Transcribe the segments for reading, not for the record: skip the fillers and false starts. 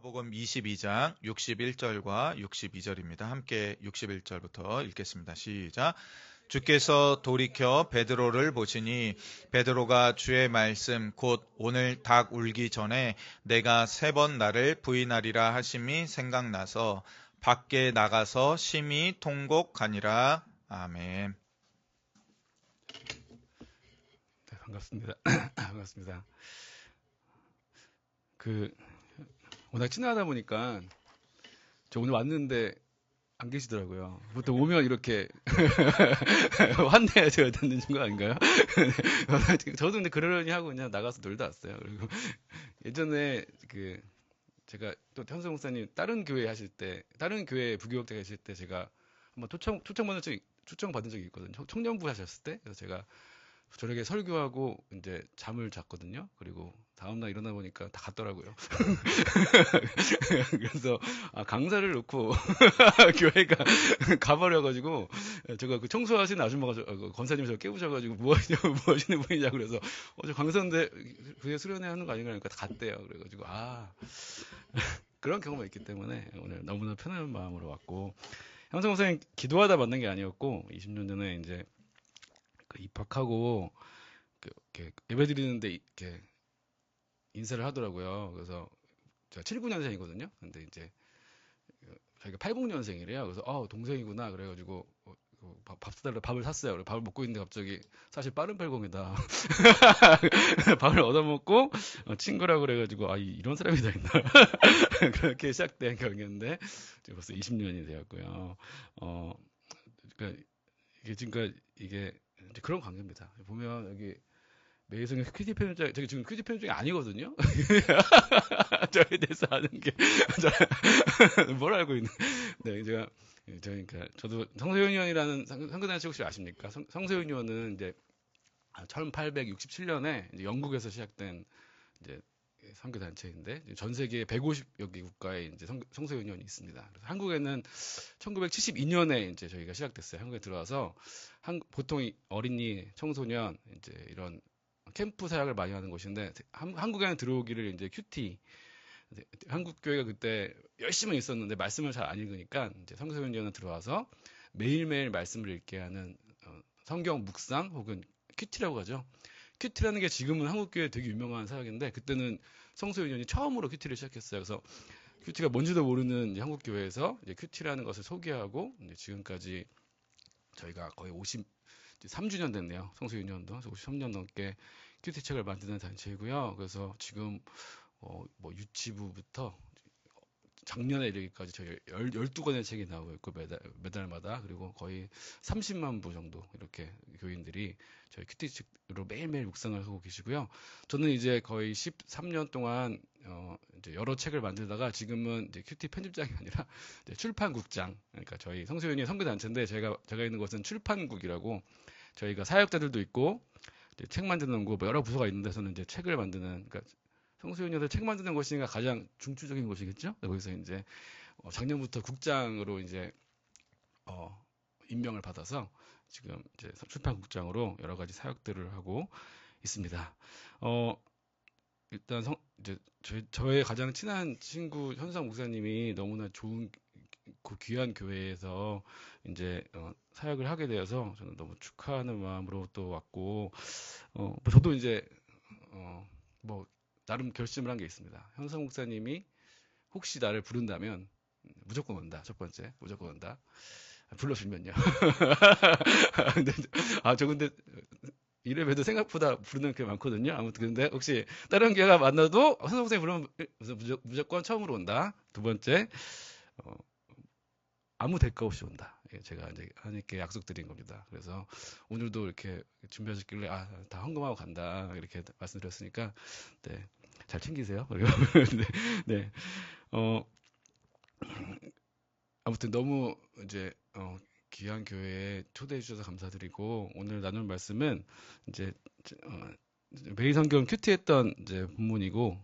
마가복음 22장 61절과 62절입니다. 함께 61절부터 읽겠습니다. 시작. 주께서 돌이켜 베드로를 보시니 베드로가 주의 말씀 곧 오늘 닭 울기 전에 내가 3번 나를 부인하리라 하심이 생각나서 밖에 나가서 심히 통곡하니라. 아멘. 네, 반갑습니다. 반갑습니다. 워낙 친하다 보니까 저 오늘 왔는데 안 계시더라고요. 보통 오면 이렇게 환대해줘야 되는 거 아닌가요? 저도 근데 그러려니 하고 그냥 나가서 놀다 왔어요. 그리고 예전에 제가 또 현성 목사님 다른 교회 하실 때, 다른 교회 부교육자 계실 때 제가 한번 초청받은 적이 있거든요. 청년부 하셨을 때. 그래서 제가 저녁에 설교하고 이제 잠을 잤거든요. 그리고 다음날 일어나 보니까 다 갔더라고요. 그래서 강사를 놓고 교회가 가버려가지고 제가 그 청소하시는 아줌마가 권사님 저 깨우셔가지고 뭐 하시는 분이냐 그래서 저 강사인데 그게 수련회 하는 거 아닌가 하니까 다 갔대요. 그래가지고 그런 경험이 있기 때문에 오늘 너무나 편한 마음으로 왔고 현성 선생님 기도하다 만난 게 아니었고 20년 전에 이제 입학하고 이렇게 예배 드리는데 이렇게 인사를 하더라고요. 그래서 제가 79년생이거든요. 근데 이제 자기가 80년생이래요. 그래서 동생이구나 그래가지고 밥 사달라 밥을 샀어요. 그래서 밥을 먹고 있는데 갑자기 사실 빠른 80이다. 밥을 얻어먹고 친구라고 그래가지고 이런 사람이 다 있나. 그렇게 시작된 경우였는데 지금 벌써 20년이 되었고요. 그러니까 이게 지금까지 이게 이제 그런 관계입니다. 보면 여기 매일성의 퀴즈 편집장, 저기 지금 퀴즈 편집장이 아니거든요. 저에 대해서 아는 게 뭘 알고 있는? 네, 그러니까 저도 성서윤의원이라는 선교단체 혹시 아십니까? 성서윤의원은 이제 1867년에 이제 영국에서 시작된 이제 선교단체인데 전 세계 150여 개 국가에 이제 성서윤의원이 있습니다. 그래서 한국에는 1972년에 이제 저희가 시작됐어요. 한국에 들어와서 보통 어린이, 청소년 이제 이런 캠프 사역을 많이 하는 곳인데 한국에는 들어오기를 이제 큐티 한국 교회가 그때 열심히 있었는데 말씀을 잘 안 읽으니까 이제 성서윤의원에 들어와서 매일매일 말씀을 읽게 하는 성경 묵상 혹은 큐티라고 하죠. 큐티라는 게 지금은 한국 교회 되게 유명한 사역인데 그때는 성서윤의원이 처음으로 큐티를 시작했어요. 그래서 큐티가 뭔지도 모르는 한국 교회에서 이제 큐티라는 것을 소개하고 이제 지금까지 저희가 거의 53주년 됐네요. 성서윤의원도 53년 넘게 큐티 책을 만드는 단체이고요. 그래서 지금 뭐 유치부부터 작년에 이르기까지 저희 12권의 책이 나오고 있고 매달마다 그리고 거의 30만 부 정도 이렇게 교인들이 저희 큐티 책으로 매일매일 묵상을 하고 계시고요. 저는 이제 거의 13년 동안 이제 여러 책을 만들다가 지금은 이제 큐티 편집장이 아니라 이제 출판국장. 그러니까 저희 성서윤이 선교단체인데 제가 있는 곳은 출판국이라고 저희가 사역자들도 있고 이제 책 만드는 곳 뭐 여러 부서가 있는데 저는 이제 책을 만드는 그러니까 성수윤회들 책 만드는 곳이니까 가장 중추적인 곳이겠죠. 거기서 이제 작년부터 국장으로 이제 임명을 받아서 지금 이제 출판국장으로 여러 가지 사역들을 하고 있습니다. 일단 이제 저의 가장 친한 친구 현상 목사님이 너무나 좋은 귀한 교회에서 이제 사역을 하게 되어서 저는 너무 축하하는 마음으로 또 왔고 뭐 저도 이제 뭐 나름 결심을 한 게 있습니다. 현성 목사님이 혹시 나를 부른다면 무조건 온다. 첫 번째 무조건 온다. 불러주면요. 근데 이래봬도 생각보다 부르는 게 많거든요. 아무튼 근데 혹시 다른 교회가 만나도 현성 목사님 부르면 무조건 처음으로 온다. 두 번째 아무 대가 없이 온다. 제가 이제 하나님께 약속드린 겁니다. 그래서 오늘도 이렇게 준비하셨길래 다 헌금하고 간다 이렇게 말씀드렸으니까 네, 잘 챙기세요. 네, 아무튼 너무 이제 귀한 교회에 초대해 주셔서 감사드리고 오늘 나눌 말씀은 이제 매일 성경 큐티했던 이제 본문이고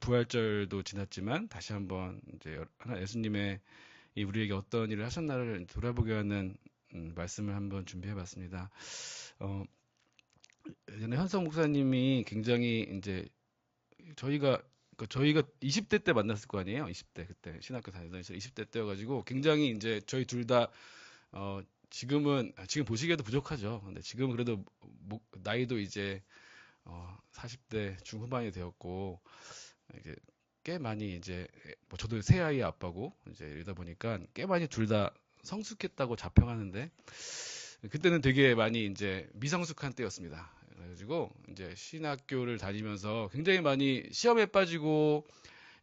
부활절도 지났지만 다시 한번 이제 예수님의 우리에게 어떤 일을 하셨나를 돌아보게 하는 말씀을 한번 준비해봤습니다. 예전에 현성 목사님이 굉장히 이제 저희가 그 저희가 20대 때 만났을 거 아니에요? 20대 그때 신학교 다니던 시절 20대 때여가지고 굉장히 이제 저희 둘 다 지금 보시기에도 부족하죠. 근데 지금 그래도 나이도 이제 40대 중후반이 되었고 이제 꽤 많이 이제 뭐 저도 새 아이 아빠고 이제 이러다 보니까 꽤 많이 둘 다 성숙했다고 자평하는데 그때는 되게 많이 이제 미성숙한 때였습니다. 그래가지고 이제 신학교를 다니면서 굉장히 많이 시험에 빠지고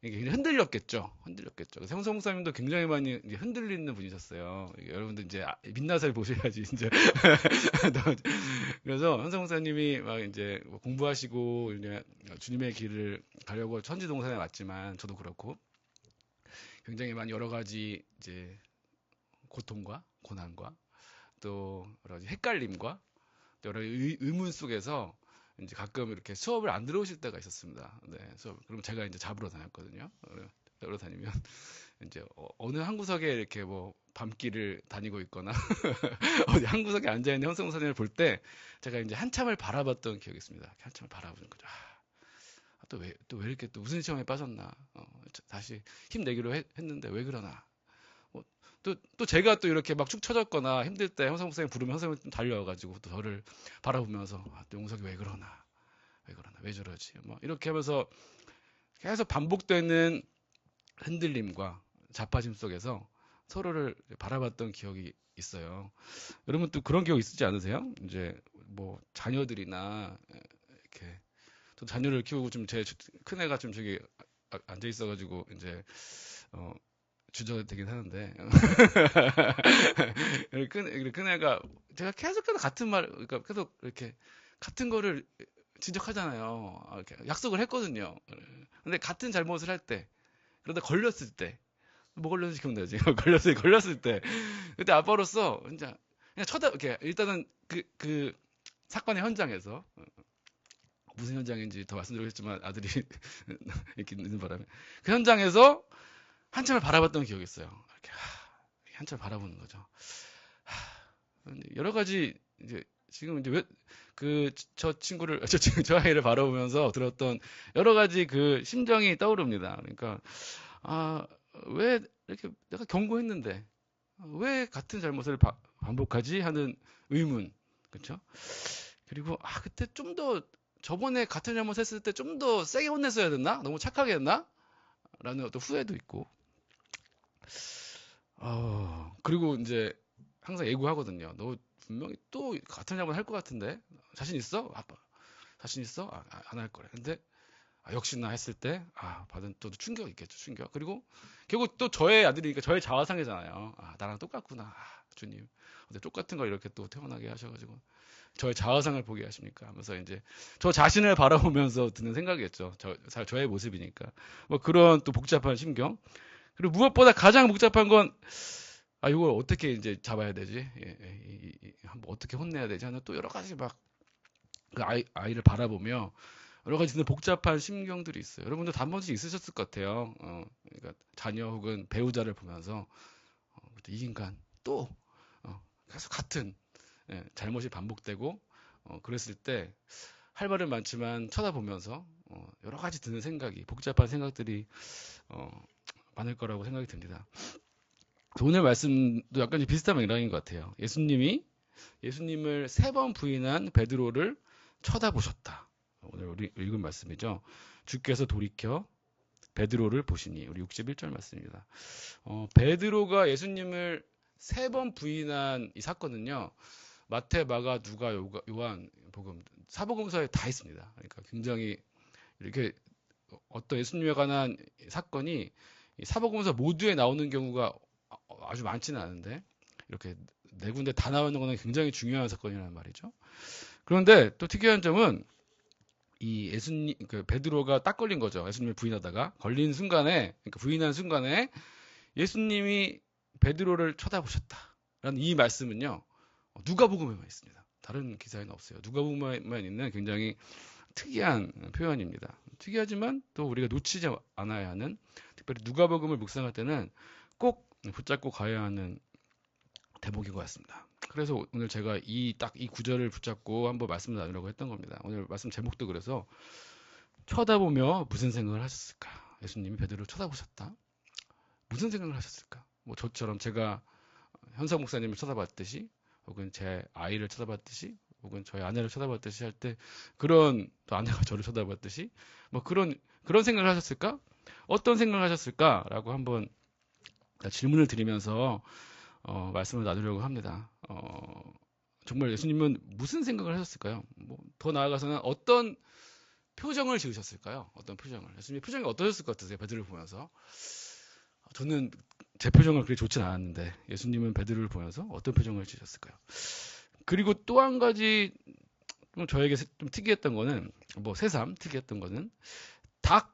이게 굉장히 흔들렸겠죠. 그래서 형성 목사님도 굉장히 많이 이제 흔들리는 분이셨어요. 여러분들 이제 민낯을 보셔야지 이제. 그래서 형성 목사님이 막 이제 공부하시고 이제 주님의 길을 가려고 천지동산에 왔지만 저도 그렇고 굉장히 많이 여러 가지 이제 고통과 고난과 또 여러 가지 헷갈림과 여러 의문 속에서 이제 가끔 이렇게 수업을 안 들어오실 때가 있었습니다. 네, 수업. 그럼 제가 이제 잡으러 다녔거든요. 잡으러 다니면 이제 어느 한 구석에 이렇게 뭐 밤길을 다니고 있거나 어디 한 구석에 앉아 있는 형성 선생님을 볼 때 제가 이제 한참을 바라봤던 기억이 있습니다. 한참을 바라보는 거죠. 또 왜 이렇게 또 무슨 시험에 빠졌나? 다시 힘내기로 했는데 왜 그러나? 또 제가 또 이렇게 막 축 처졌거나 힘들 때 형성 목사님 부르면 형성 목사님 달려와가지고 또 저를 바라보면서 또 용석이 왜 그러나 왜 저러지 뭐 이렇게 하면서 계속 반복되는 흔들림과 자빠짐 속에서 서로를 바라봤던 기억이 있어요. 여러분 또 그런 기억 있으지 않으세요? 이제 뭐 자녀들이나 이렇게 또 자녀를 키우고 좀 제 큰애가 좀 저기 앉아 있어가지고 이제 주저가 되긴 하는데 큰애가 제가 계속 같은 말 그러니까 계속 이렇게 같은 거를 지적하잖아요. 이렇게 약속을 했거든요. 근데 같은 잘못을 할 때 그러다 걸렸을 때 뭐 걸렸는지 기억나지? 걸렸을 때 그때 아빠로서 진짜 그냥 이렇게 일단은 그 사건의 현장에서 무슨 현장인지 더 말씀드리겠지만 아들이 이렇게 있는 바람에 그 현장에서 한참을 바라봤던 기억이 있어요. 이렇게 한참을 바라보는 거죠. 여러 가지 이제 지금 이제 저 아이를 바라보면서 들었던 여러 가지 그 심정이 떠오릅니다. 그러니까 왜 이렇게 내가 경고했는데 왜 같은 잘못을 반복하지 하는 의문, 그렇죠? 그리고 그때 좀 더 저번에 같은 잘못했을 때 좀 더 세게 혼냈어야 됐나? 너무 착하게 했나? 라는 어떤 후회도 있고. 그리고 이제 항상 예고하거든요. 너 분명히 또 같은 잘못 할 것 같은데 자신 있어? 아빠 자신 있어? 안 할 거래. 근데 역시나 했을 때 받은 또 충격 있겠죠. 충격. 그리고 결국 또 저의 아들이니까 저의 자화상이잖아요. 나랑 똑같구나. 주님. 근데 똑같은 걸 이렇게 또 태어나게 하셔가지고 저의 자화상을 보게 하십니까? 하면서 이제 저 자신을 바라보면서 드는 생각이겠죠. 저의 모습이니까. 뭐 그런 또 복잡한 심경. 그리고 무엇보다 가장 복잡한 건 이걸 어떻게 이제 잡아야 되지? 한번 어떻게 혼내야 되지? 하는 또 여러 가지 막 그 아이를 바라보며 여러 가지 드는 복잡한 심경들이 있어요. 여러분도 한 번씩 있으셨을 것 같아요. 그러니까 자녀 혹은 배우자를 보면서 이 인간 또 계속 같은 잘못이 반복되고 그랬을 때 할 말은 많지만 쳐다보면서 여러 가지 드는 생각이 복잡한 생각들이 많을 거라고 생각이 듭니다. 오늘 말씀도 약간 비슷한 맥락인 것 같아요. 예수님을 3번 부인한 베드로를 쳐다보셨다. 오늘 우리 읽은 말씀이죠. 주께서 돌이켜 베드로를 보시니 우리 61절 말씀입니다. 베드로가 예수님을 3번 부인한 이 사건은요. 마태, 마가, 누가, 요한 복음 사복음서에 다 있습니다. 그러니까 굉장히 이렇게 어떤 예수님에 관한 사건이 사복음서 모두에 나오는 경우가 아주 많지는 않은데 이렇게 4군데 다 나오는 것은 굉장히 중요한 사건이라는 말이죠. 그런데 또 특이한 점은 이 예수님 베드로가 딱 걸린 거죠. 예수님을 부인하다가 걸린 순간에 그러니까 부인한 순간에 예수님이 베드로를 쳐다보셨다라는 이 말씀은요. 누가복음에만 있습니다. 다른 기사에는 없어요. 누가복음에만 있는 굉장히 특이한 표현입니다. 특이하지만 또 우리가 놓치지 않아야 하는 특별히 누가복음을 묵상할 때는 꼭 붙잡고 가야 하는 대목인 것 같습니다. 그래서 오늘 제가 이 구절을 붙잡고 한번 말씀을 나누려고 했던 겁니다. 오늘 말씀 제목도 그래서 쳐다보며 무슨 생각을 하셨을까? 예수님이 베드로를 쳐다보셨다. 무슨 생각을 하셨을까? 뭐 저처럼 제가 현석 목사님을 쳐다봤듯이, 혹은 제 아이를 쳐다봤듯이, 혹은 저희 아내를 쳐다봤듯이 할 때 그런, 또 아내가 저를 쳐다봤듯이 뭐 그런 생각을 하셨을까? 어떤 생각을 하셨을까라고 한번 질문을 드리면서 말씀을 나누려고 합니다. 정말 예수님은 무슨 생각을 하셨을까요? 뭐 더 나아가서는 어떤 표정을 지으셨을까요? 어떤 표정을? 예수님의 표정이 어떠셨을 것 같으세요? 베드로를 보면서. 저는 제 표정은 그렇게 좋진 않았는데 예수님은 베드로를 보면서 어떤 표정을 지으셨을까요? 그리고 또 한 가지 좀 저에게 좀 특이했던 거는, 뭐 새삼 특이했던 거는, 닭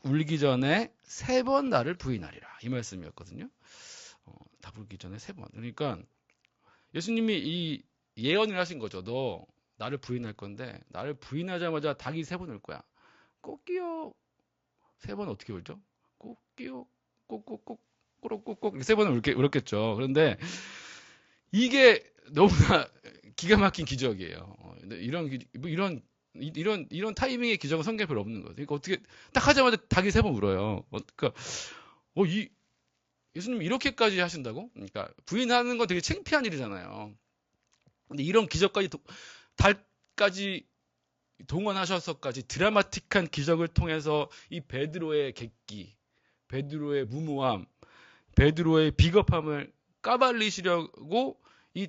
울기 전에 3번 나를 부인하리라, 이 말씀이었거든요. 닭 울기 전에 3번. 그러니까 예수님이 이 예언을 하신 거죠. 너 나를 부인할 건데, 나를 부인하자마자 닭이 3번 울 거야. 꼭끼요. 3번 어떻게 울죠? 꼭끼요. 꼭꼭꼭 꼬록꼭꼭 3번을 울었겠죠. 그런데 이게 너무나 기가 막힌 기적이에요. 이런 타이밍의 기적은 성경에 별로 없는 거예요. 그러니까 어떻게 딱 하자마자 닭이 3번 울어요. 그러니까 예수님 이렇게까지 하신다고? 그러니까 부인하는 건 되게 창피한 일이잖아요. 근데 이런 기적까지 닭까지 동원하셔서까지 드라마틱한 기적을 통해서 이 베드로의 객기, 베드로의 무모함, 베드로의 비겁함을 까발리시려고 이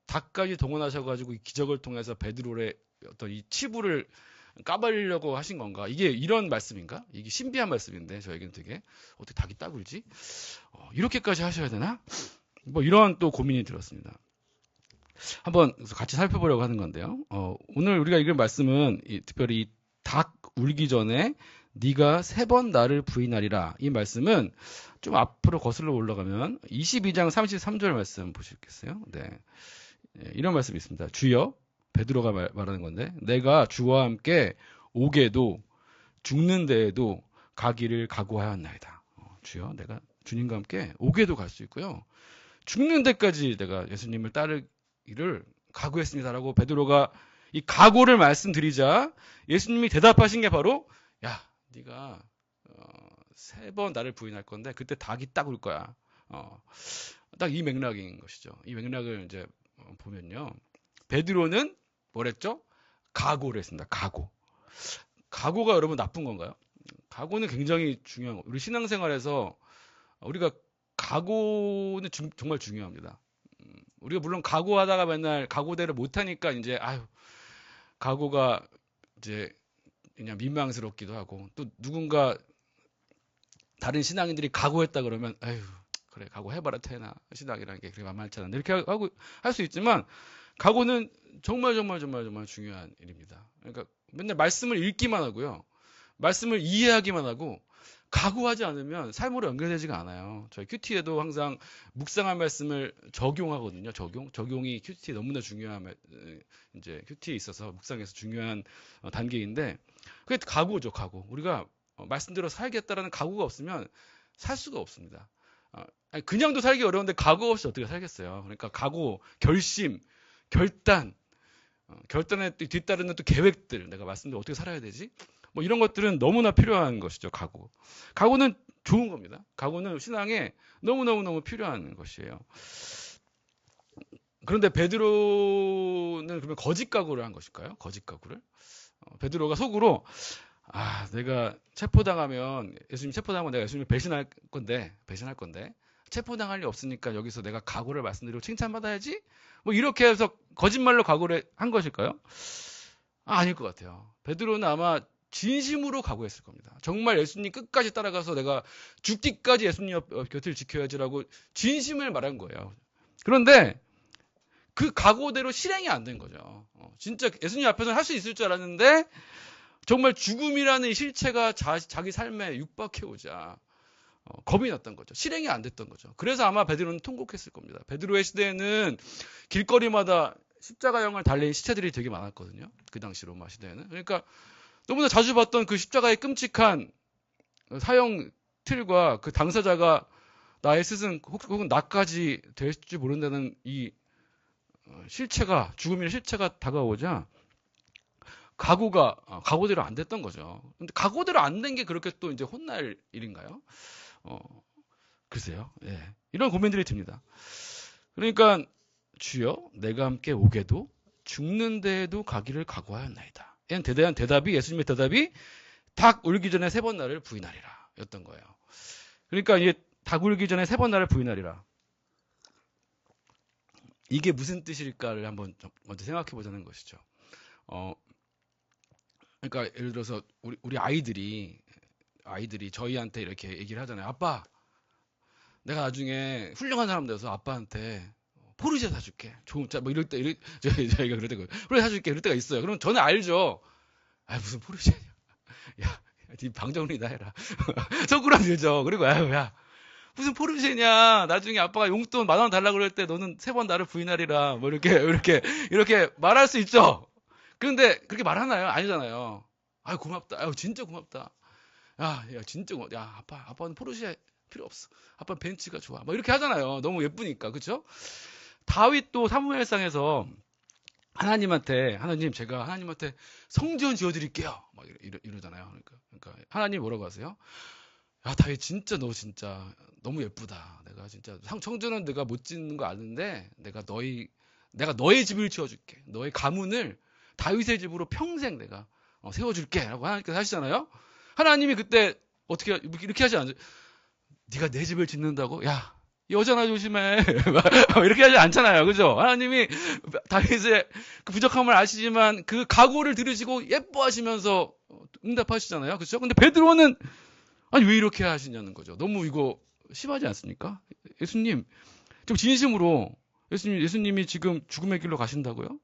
닭까지 동원하셔가지고 이 기적을 통해서 베드로의 어떤 이 치부를 까발리려고 하신 건가? 이게 이런 말씀인가? 이게 신비한 말씀인데 저에게는 되게 어떻게 닭이 딱 울지? 이렇게까지 하셔야 되나? 뭐 이런 또 고민이 들었습니다. 한번 같이 살펴보려고 하는 건데요. 오늘 우리가 읽은 말씀은 특별히 닭 울기 전에 네가 3번 나를 부인하리라, 이 말씀은 좀 앞으로 거슬러 올라가면 22장 33절 말씀 보시겠어요? 네. 이런 말씀이 있습니다. 주여, 베드로가 말하는 건데, 내가 주와 함께 오게도 죽는 데에도 가기를 각오하였나이다. 주여, 내가 주님과 함께 오게도 갈 수 있고요. 죽는 데까지 내가 예수님을 따르기를 각오했습니다라고 베드로가 이 각오를 말씀드리자 예수님이 대답하신 게 바로, 야, 네가 3번 나를 부인할 건데 그때 닭이 딱 울 거야. 딱 이 맥락인 것이죠. 이 맥락을 이제 보면요, 베드로는 뭐랬죠? 각오를 했습니다. 각오가 여러분 나쁜 건가요? 각오는 굉장히 중요한 거. 우리 신앙생활에서 우리가 각오는 정말 중요합니다. 우리가 물론 각오하다가 맨날 각오대로 못하니까 이제 각오가 이제 그냥 민망스럽기도 하고, 또 누군가 다른 신앙인들이 각오했다 그러면 그래 각오해봐라 태나, 신앙이라는 게 그렇게 만만치 않아, 이렇게 하고 할 수 있지만 각오는 정말 중요한 일입니다. 그러니까 맨날 말씀을 읽기만 하고요, 말씀을 이해하기만 하고 각오하지 않으면 삶으로 연결되지가 않아요. 저희 큐티에도 항상 묵상한 말씀을 적용하거든요. 적용이 큐티에 너무나 중요한, 이제 큐티에 있어서 묵상에서 중요한 단계인데, 그게 각오죠. 각오. 우리가 말씀대로 살겠다라는 각오가 없으면 살 수가 없습니다. 그냥도 살기 어려운데 각오 없이 어떻게 살겠어요. 그러니까 각오, 결심, 결단에 뒤따르는 또 계획들, 내가 말씀대로 어떻게 살아야 되지? 뭐 이런 것들은 너무나 필요한 것이죠. 각오는 좋은 겁니다. 각오는 신앙에 너무너무 필요한 것이에요. 그런데 베드로는 그러면 거짓 각오를 한 것일까요? 거짓 각오를? 베드로가 속으로, 내가 체포당하면, 예수님 체포당하면 내가 예수님을 배신할 건데 체포당할 리 없으니까 여기서 내가 각오를 말씀드리고 칭찬받아야지? 뭐 이렇게 해서 거짓말로 각오를 한 것일까요? 아닐 것 같아요. 베드로는 아마 진심으로 각오했을 겁니다. 정말 예수님 끝까지 따라가서 내가 죽기까지 예수님 곁을 지켜야지라고 진심을 말한 거예요. 그런데 그 각오대로 실행이 안 된 거죠. 진짜 예수님 앞에서는 할 수 있을 줄 알았는데 정말 죽음이라는 이 실체가 자기 삶에 육박해오자 겁이 났던 거죠. 실행이 안 됐던 거죠. 그래서 아마 베드로는 통곡했을 겁니다. 베드로의 시대에는 길거리마다 십자가형을 달린 시체들이 되게 많았거든요. 그 당시 로마 시대에는. 그러니까 너무나 자주 봤던 그 십자가의 끔찍한 사형 틀과 그 당사자가 나의 스승 혹은 나까지 될지 모른다는 이 실체가, 죽음의 실체가 다가오자 각오대로 안 됐던 거죠. 근데 각오대로 안 된 게 그렇게 또 이제 혼날 일인가요? 글쎄요. 예. 이런 고민들이 듭니다. 그러니까 주여 내가 함께 오게도 죽는 데에도 가기를 각오하였나이다. 이런 대대한 대답이 예수님의 대답이 닭 울기 전에 3번 나를 부인하리라 였던 거예요. 그러니까 이게 닭 울기 전에 3번 나를 부인하리라. 이게 무슨 뜻일까를 한번 먼저 생각해 보자는 것이죠. 그러니까 예를 들어서 우리 아이들이 저희한테 이렇게 얘기를 하잖아요. 아빠, 내가 나중에 훌륭한 사람 돼서 아빠한테 포르쉐 사줄게. 좋은 차, 뭐 이럴 때, 저희가 그럴 때, 포르쉐 사줄게. 이럴 때가 있어요. 그럼 저는 알죠. 아, 무슨 포르쉐냐. 야, 네 방정리나 해라. 속으로 들죠. 그리고, 야, 무슨 포르쉐냐. 나중에 아빠가 용돈 10,000원 달라고 그럴 때 너는 3번 나를 부인하리라. 뭐 이렇게 말할 수 있죠. 그런데 그렇게 말하나요? 아니잖아요. 아유, 고맙다. 아유, 진짜 고맙다. 야, 진짜 고맙다. 야, 아빠는 포르쉐 필요 없어. 아빠는 벤츠가 좋아. 막 이렇게 하잖아요. 너무 예쁘니까. 그쵸? 다윗도 사무엘상에서 하나님 제가 하나님한테 성전 지어드릴게요. 막 이러잖아요. 그러니까 하나님 뭐라고 하세요? 야, 다윗 너 진짜 너무 예쁘다. 내가 진짜 성전은 내가 못 짓는 거 아는데 내가 너의 집을 지어줄게. 너의 가문을 다윗의 집으로 평생 내가 세워줄게라고 하나님께서 하시잖아요. 하나님이 그때 어떻게 이렇게 하지 않죠? 네가 내 집을 짓는다고? 야, 여자나 조심해. 이렇게 하지 않잖아요. 그죠? 하나님이 다윗의 그 부족함을 아시지만 그 각오를 들으시고 예뻐하시면서 응답하시잖아요. 그렇죠? 근데 베드로는 아니 왜 이렇게 하시냐는 거죠. 너무 이거 심하지 않습니까? 예수님 좀 진심으로 예수님이 지금 죽음의 길로 가신다고요?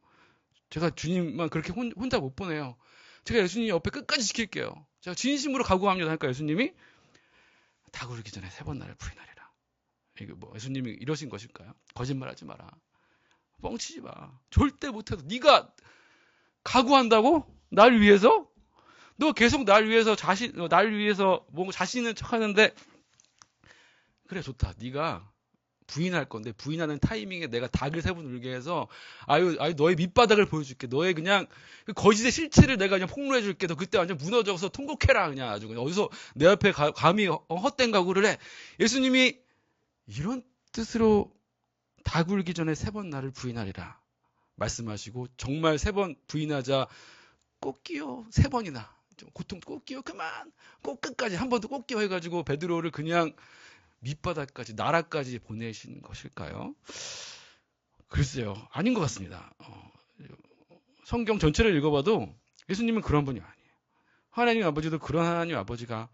제가 주님만 그렇게 혼자 못 보내요. 제가 예수님 옆에 끝까지 지킬게요. 제가 진심으로 각오합니다. 하니까 예수님이 닭 울기 전에 3번 나를 부인하리라. 이거 뭐 예수님이 이러신 것일까요? 거짓말하지 마라. 뻥치지 마. 절대 못해도 네가 각오한다고? 날 위해서? 너 계속 날 위해서 뭔가 자신 있는 척하는데 그래 좋다. 네가 부인할 건데 부인하는 타이밍에 내가 닭을 3번 울게 해서 아유 너의 밑바닥을 보여줄게. 너의 그냥 그 거짓의 실체를 내가 그냥 폭로해줄게. 너 그때 완전 무너져서 통곡해라. 그냥 아주 그냥 어디서 내 앞에 감히 헛된 각오를 해. 예수님이 이런 뜻으로 닭 울기 전에 3번 나를 부인하리라 말씀하시고 정말 3번 부인하자 꼭 끼워 3번이나 고통 꼭 끼워 그만 꼭 끝까지 한 번 더 꼭 끼워 해가지고 베드로를 그냥 밑바닥까지 나라까지 보내신 것일까요? 글쎄요. 아닌 것 같습니다. 성경 전체를 읽어봐도 예수님은 그런 분이 아니에요. 하나님 아버지도 그런 하나님 아버지가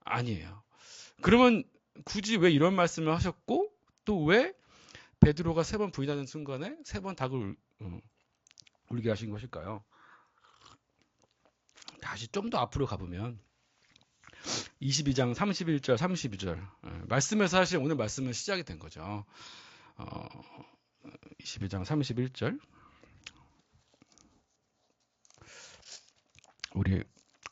아니에요. 그러면 굳이 왜 이런 말씀을 하셨고 또 왜 베드로가 3번 부인하는 순간에 3번 닭을 울게 하신 것일까요? 다시 좀 더 앞으로 가보면 22장 31절 32절 말씀에서 사실 오늘 말씀은 시작이 된 거죠. 22장 31절 우리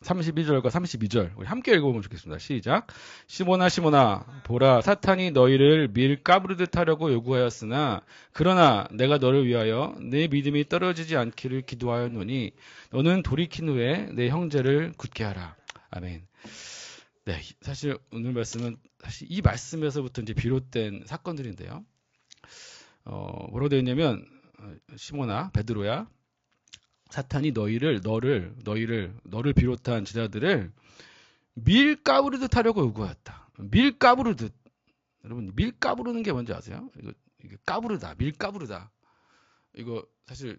32절과 32절 우리 함께 읽어보면 좋겠습니다. 시작. 시몬아 보라 사탄이 너희를 밀 까부르듯 하려고 요구하였으나 그러나 내가 너를 위하여 내 믿음이 떨어지지 않기를 기도하였노니 너는 돌이킨 후에 내 형제를 굳게 하라. 아멘. 네, 사실 오늘 말씀은 사실 이 말씀에서부터 이제 비롯된 사건들인데요. 뭐라고 되어 있냐면 시몬아 베드로야 사탄이 너를 비롯한 제자들을 밀 까부르듯 하려고 요구하였다. 밀 까부르듯. 여러분, 밀 까부르는 게 뭔지 아세요? 이게 까부르다. 밀 까부르다. 이거 사실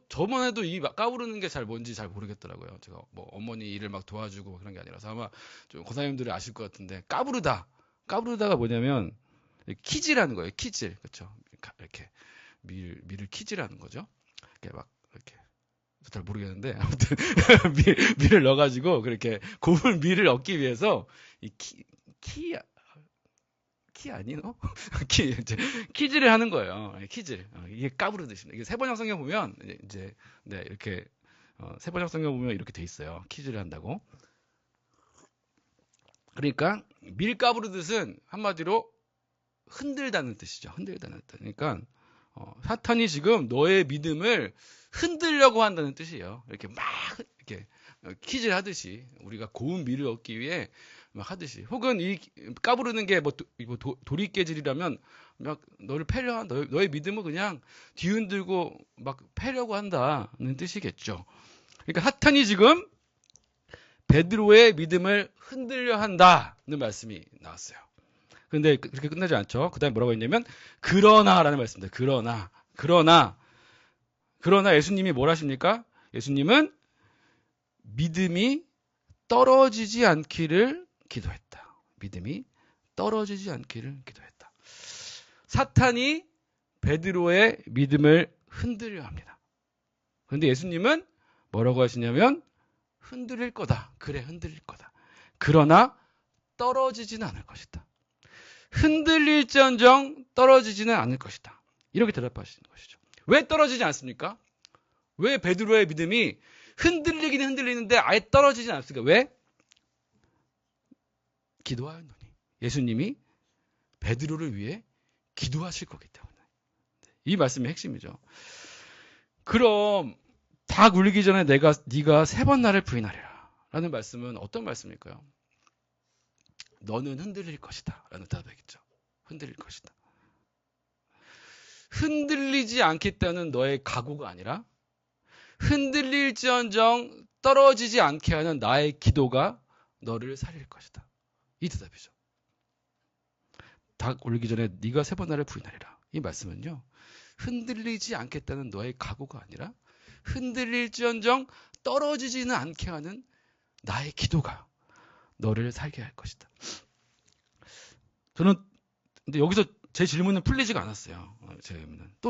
저만 해도 이 까부르는 게 잘 뭔지 잘 모르겠더라고요. 제가 뭐 어머니 일을 막 도와주고 그런 게 아니라서 아마 좀 고사님들이 아실 것 같은데 까부르다. 까부르다가 뭐냐면 키질하는 거예요. 키질. 그렇죠? 이렇게 밀을 키질하는 거죠. 이렇게 잘 모르겠는데 아무튼 밀을 넣어가지고 그렇게 고운 밀을 얻기 위해서 이 키 아니노? 키질을 하는 거예요. 키질. 이게 까부르듯입니다. 이게 세번역 성경 보면 이제 네, 이렇게 세번역 성경 보면 이렇게 돼 있어요. 키질을 한다고. 그러니까 밀 까부르듯은 한마디로 흔들다는 뜻이죠. 흔들다는 뜻. 그러니까 사탄이 지금 너의 믿음을 흔들려고 한다는 뜻이에요. 이렇게 막 이렇게 퀴즈를 하듯이 우리가 고운 미를 얻기 위해 막 하듯이, 혹은 이 까부르는 게 뭐 도리깨질이라면 막 너를 패려 너의 믿음을 그냥 뒤흔들고 막 패려고 한다는 뜻이겠죠. 그러니까 사탄이 지금 베드로의 믿음을 흔들려 한다는 말씀이 나왔어요. 그런데 그렇게 끝나지 않죠. 그 다음에 뭐라고 했냐면 그러나라는 말씀입니다. 그러나 예수님이 뭘 하십니까? 예수님은 믿음이 떨어지지 않기를 기도했다. 믿음이 떨어지지 않기를 기도했다. 사탄이 베드로의 믿음을 흔들려 합니다. 그런데 예수님은 뭐라고 하시냐면 흔들릴 거다. 그래, 흔들릴 거다. 그러나 떨어지지는 않을 것이다. 흔들릴지언정 떨어지지는 않을 것이다. 이렇게 대답하시는 것이죠. 왜 떨어지지 않습니까? 왜 베드로의 믿음이 흔들리긴 흔들리는데 아예 떨어지진 않습니까? 왜? 기도하였노니. 예수님이 베드로를 위해 기도하실 거기 때문에. 이 말씀이 핵심이죠. 그럼 닭 울기 전에 네가 3번 나를 부인하리라 라는 말씀은 어떤 말씀일까요? 너는 흔들릴 것이다 라는 대답이겠죠. 흔들릴 것이다. 흔들리지 않겠다는 너의 각오가 아니라 흔들릴지언정 떨어지지 않게 하는 나의 기도가 너를 살릴 것이다. 이 대답이죠. 닭 울기 전에 네가 3번 나를 부인하리라. 이 말씀은요, 흔들리지 않겠다는 너의 각오가 아니라 흔들릴지언정 떨어지지는 않게 하는 나의 기도가 너를 살게 할 것이다. 저는 근데 여기서 제 질문은 풀리지가 않았어요.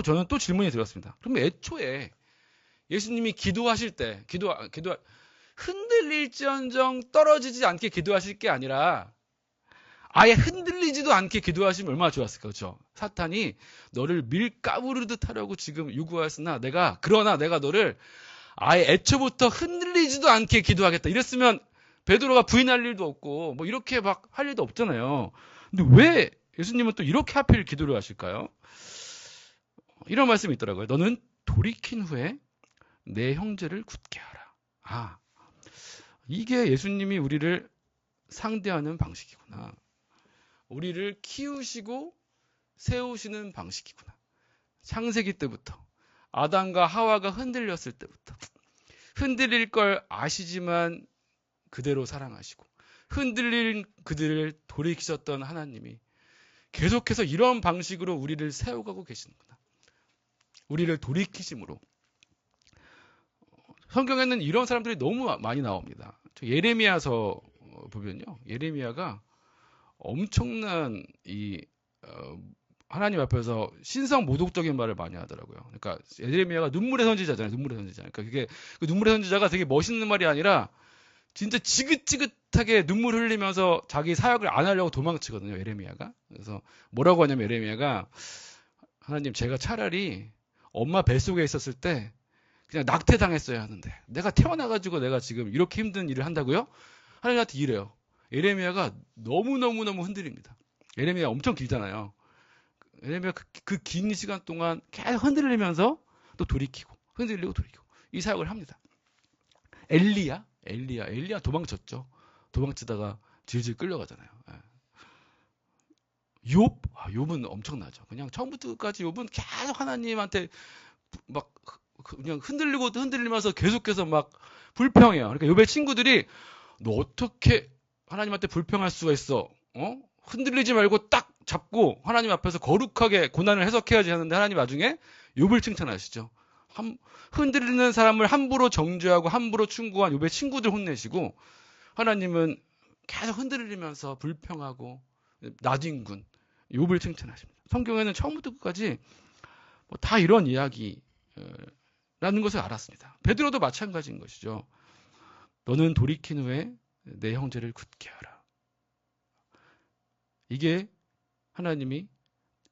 저는 또 질문이 들었습니다. 그러면 애초에 예수님이 기도하실 때 흔들릴지언정 떨어지지 않게 기도하실 게 아니라 아예 흔들리지도 않게 기도하시면 얼마나 좋았을까, 그렇죠? 사탄이 너를 밀가부르듯 하려고 지금 요구하였으나 그러나 내가 너를 아예 애초부터 흔들리지도 않게 기도하겠다. 이랬으면 베드로가 부인할 일도 없고 뭐 이렇게 막 할 일도 없잖아요. 근데 왜 예수님은 또 이렇게 하필 기도를 하실까요? 이런 말씀이 있더라고요. 너는 돌이킨 후에 내 형제를 굳게 하라. 이게 예수님이 우리를 상대하는 방식이구나. 우리를 키우시고 세우시는 방식이구나. 창세기 때부터 아담과 하와가 흔들렸을 때부터 흔들릴 걸 아시지만 그대로 사랑하시고 흔들린 그들을 돌이키셨던 하나님이 계속해서 이런 방식으로 우리를 세워가고 계시는구나. 우리를 돌이키심으로. 성경에는 이런 사람들이 너무 많이 나옵니다. 예레미야서 보면요, 예레미야가 엄청난 하나님 앞에서 신성 모독적인 말을 많이 하더라고요. 그러니까 예레미야가 눈물의 선지자잖아요. 그러니까 그게 그 눈물의 선지자가 되게 멋있는 말이 아니라 진짜 지긋지긋하게 눈물 흘리면서 자기 사역을 안 하려고 도망치거든요, 예레미야가. 그래서 뭐라고 하냐면 예레미야가, 하나님, 제가 차라리 엄마 뱃속에 있었을 때 그냥 낙태당했어야 하는데 내가 태어나가지고 내가 지금 이렇게 힘든 일을 한다고요? 하나님한테 이래요. 예레미야가 너무너무 흔들립니다. 예레미야 엄청 길잖아요. 예레미야 그 긴 시간 동안 계속 흔들리면서 또 돌이키고 흔들리고 돌이키고 이 사역을 합니다. 엘리야 도망쳤죠. 도망치다가 질질 끌려가잖아요. 욥은 엄청나죠. 그냥 처음부터 끝까지 욥은 계속 하나님한테 막 그냥 흔들리면서 계속해서 막 불평해요. 그러니까 욥의 친구들이 너 어떻게 하나님한테 불평할 수가 있어? 흔들리지 말고 딱 잡고 하나님 앞에서 거룩하게 고난을 해석해야지 하는데 하나님 나중에 욥을 칭찬하시죠. 흔들리는 사람을 함부로 정죄하고 함부로 충고한 욥의 친구들 혼내시고, 하나님은 계속 흔들리면서 불평하고 나뒹군 욥을 칭찬하십니다. 성경에는 처음부터 끝까지 다 이런 이야기라는 것을 알았습니다. 베드로도 마찬가지인 것이죠. 너는 돌이킨 후에 내 형제를 굳게 하라. 이게 하나님이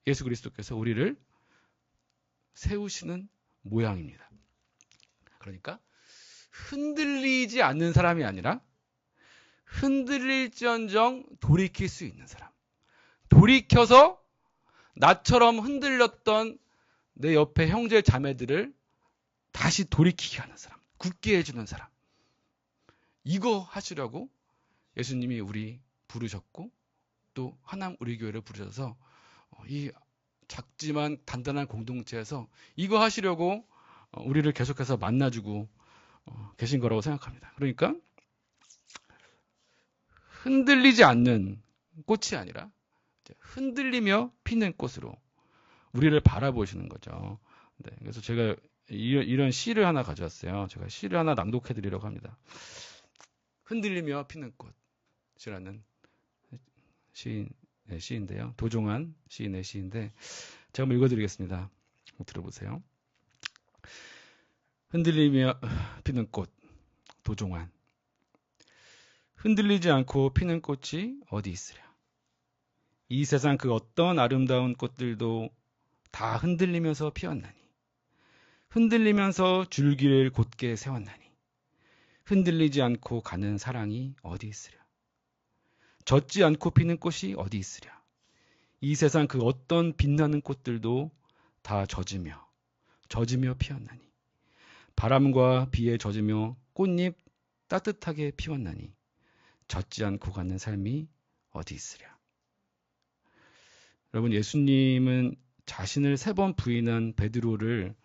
예수 그리스도께서 우리를 세우시는 모양입니다. 그러니까 흔들리지 않는 사람이 아니라 흔들릴지언정 돌이킬 수 있는 사람. 돌이켜서 나처럼 흔들렸던 내 옆에 형제 자매들을 다시 돌이키게 하는 사람, 굳게 해주는 사람. 이거 하시려고 예수님이 우리 부르셨고 또 하남 우리 교회를 부르셔서 이 작지만 단단한 공동체에서 이거 하시려고 우리를 계속해서 만나주고 계신 거라고 생각합니다. 그러니까 흔들리지 않는 꽃이 아니라 흔들리며 피는 꽃으로 우리를 바라보시는 거죠. 네, 그래서 제가 이런 시를 하나 가져왔어요. 제가 시를 하나 낭독해 드리려고 합니다. 흔들리며 피는 꽃이라는 시인데요. 도종환 시인의 시인데 제가 한번 읽어드리겠습니다. 들어보세요. 흔들리며 피는 꽃, 도종환. 흔들리지 않고 피는 꽃이 어디 있으랴. 이 세상 그 어떤 아름다운 꽃들도 다 흔들리면서 피었나니. 흔들리면서 줄기를 곧게 세웠나니. 흔들리지 않고 가는 사랑이 어디 있으랴. 젖지 않고 피는 꽃이 어디 있으랴. 이 세상 그 어떤 빛나는 꽃들도 다 젖으며 피었나니. 바람과 비에 젖으며 꽃잎 따뜻하게 피웠나니. 젖지 않고 가는 삶이 어디 있으랴. 여러분, 예수님은 자신을 3번 부인한 베드로를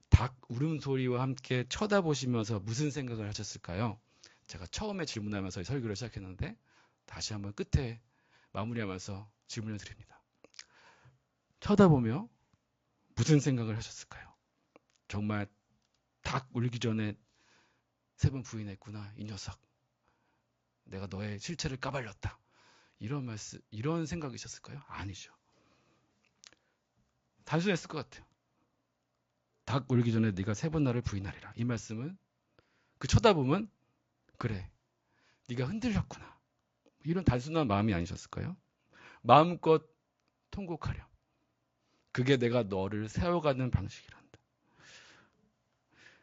닭 울음소리와 함께 쳐다보시면서 무슨 생각을 하셨을까요? 제가 처음에 질문하면서 설교를 시작했는데 다시 한번 끝에 마무리하면서 질문을 드립니다. 쳐다보며 무슨 생각을 하셨을까요? 정말 닭 울기 전에 3번 부인했구나, 이 녀석. 내가 너의 실체를 까발렸다. 이런 생각이셨을까요? 아니죠. 단순했을 것 같아요. 닭 울기 전에 네가 3번 나를 부인하리라. 이 말씀은 그 쳐다보면 그래, 네가 흔들렸구나. 이런 단순한 마음이 아니셨을까요? 마음껏 통곡하렴. 그게 내가 너를 세워가는 방식이란다.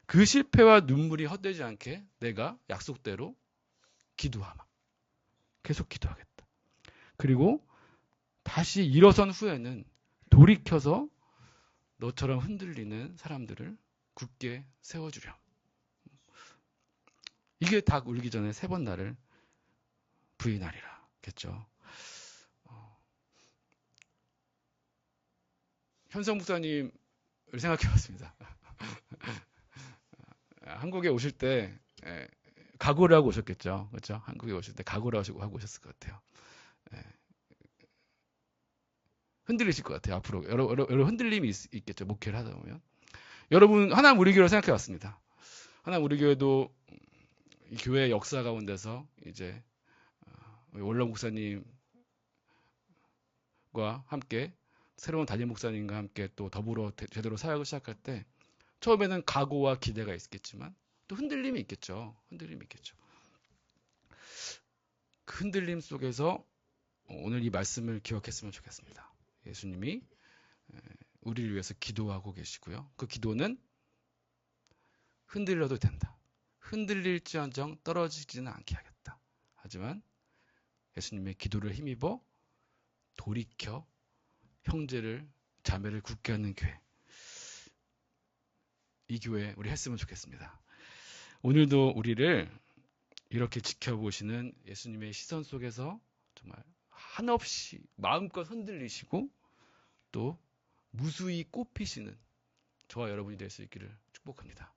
그 실패와 눈물이 헛되지 않게 내가 약속대로 기도하마. 계속 기도하겠다. 그리고 다시 일어선 후에는 돌이켜서 너처럼 흔들리는 사람들을 굳게 세워주렴. 이게 닭 울기 전에 3번 나를 부인하리라. 겠죠. 현성 목사님을 생각해 봤습니다. 한국에 오실 때 각오를 하고 오셨겠죠. 그렇죠? 한국에 오실 때 각오를 하고 오셨을 것 같아요. 흔들리실 것 같아요. 앞으로 여러 흔들림이 있겠죠. 목회를 하다 보면. 여러분, 하나님 우리 교회를 생각해 봤습니다. 하나님 우리 교회도 이 교회의 역사 가운데서 이제 원로 목사님과 함께 새로운 담임 목사님과 함께 또 더불어 제대로 사역을 시작할 때 처음에는 각오와 기대가 있겠지만 또 흔들림이 있겠죠. 그 흔들림 속에서 오늘 이 말씀을 기억했으면 좋겠습니다. 예수님이 우리를 위해서 기도하고 계시고요. 그 기도는 흔들려도 된다. 흔들릴지언정 떨어지지는 않게 하겠다. 하지만 예수님의 기도를 힘입어 돌이켜 형제를 자매를 굳게 하는 교회. 이 교회 우리 했으면 좋겠습니다. 오늘도 우리를 이렇게 지켜보시는 예수님의 시선 속에서 정말 한없이 마음껏 흔들리시고 또 무수히 꽃피시는 저와 여러분이 될 수 있기를 축복합니다.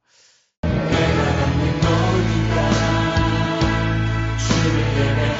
주를